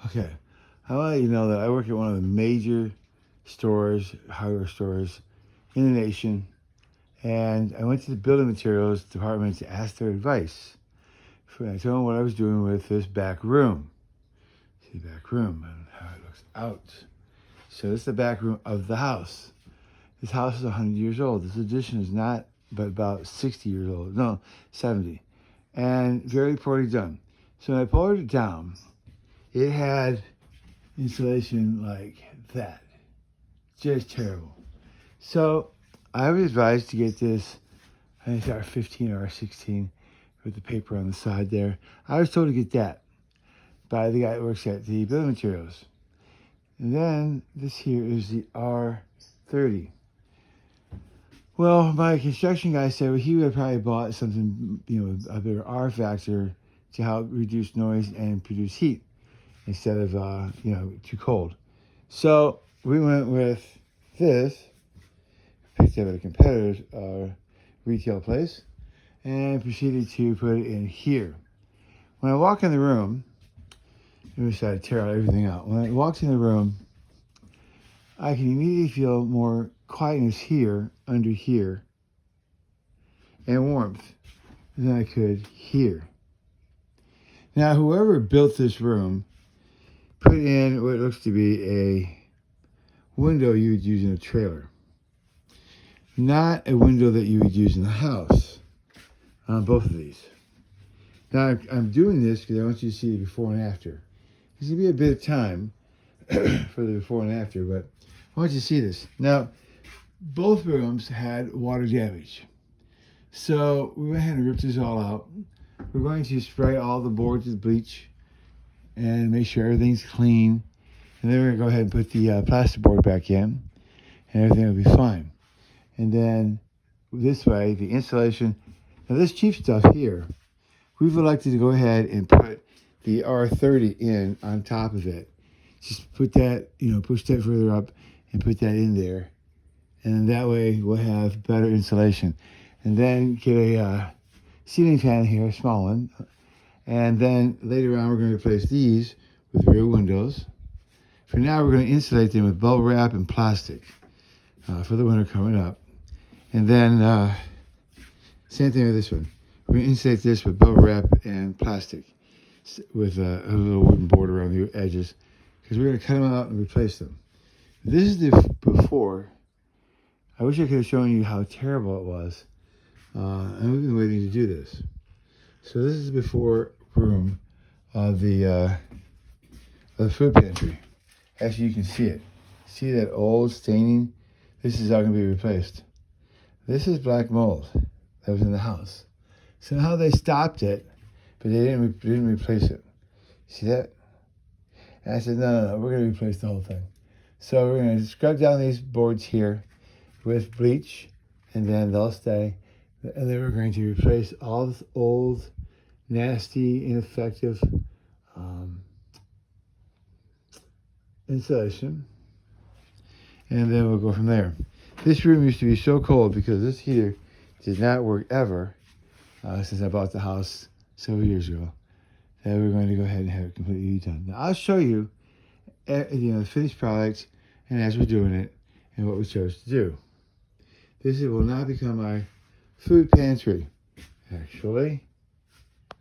Okay, I want to let you know that I work at one of the major stores, hardware stores in the nation, and I went to the building materials department to ask their advice. I told them what I was doing with this back room. See the back room and how it looks out. So this is the back room of the house. This house is 100 years old. This addition is not, but about 60 years old. No, 70. And very poorly done. So when I pulled it down, it had insulation like that. Just terrible. So I was advised to get this, I think it's R15 or R16 with the paper on the side there. I was told to get that by the guy that works at the building materials. And then this here is the R30. Well, my construction guy said he would have probably bought something, a better R factor to help reduce noise and produce heat instead of, too cold. So we went with this, picked up at a competitor's retail place, and proceeded to put it in here. When I walk in the room, we decided to tear everything out. When I walked in the room, I can immediately feel more quietness here, under here, and warmth than I could here. Now, whoever built this room put in what looks to be a window you would use in a trailer. Not a window that you would use in the house on both of these. Now, I'm doing this because I want you to see the before and after. There's going to be a bit of time for the before and after, but I want you to see this. Now, both rooms had water damage. So we went ahead and ripped this all out. We're going to spray all the boards with bleach and make sure everything's clean. And then we're going to go ahead and put the plasterboard back in, and everything will be fine. And then this way, the insulation. Now this cheap stuff here, we've elected to go ahead and put the R30 in on top of it. Just put that, push that further up and put that in there. And that way we'll have better insulation. And then get a ceiling fan here, a small one. And then later on we're going to replace these with rear windows. For now we're going to insulate them with bubble wrap and plastic for the winter coming up. And then same thing with this one. We're going to insulate this with bubble wrap and plastic with a little wooden border around the edges, because we're going to cut them out and replace them. This is the before. I wish I could have shown you how terrible it was. And we've been waiting to do this. So this is the before room of the food pantry. Actually, you can see it. See that old staining? This is all going to be replaced. This is black mold that was in the house. Somehow they stopped it, but they didn't replace it. See that? And I said, no, we're going to replace the whole thing. So we're going to scrub down these boards here with bleach, and then they'll stay. And then we're going to replace all this old, nasty, ineffective insulation. And then we'll go from there. This room used to be so cold because this heater did not work ever since I bought the house several years ago. And we're going to go ahead and have it completely redone. Now I'll show you, the finished product, and as we're doing it, and what we chose to do. This will now become our food pantry. Actually,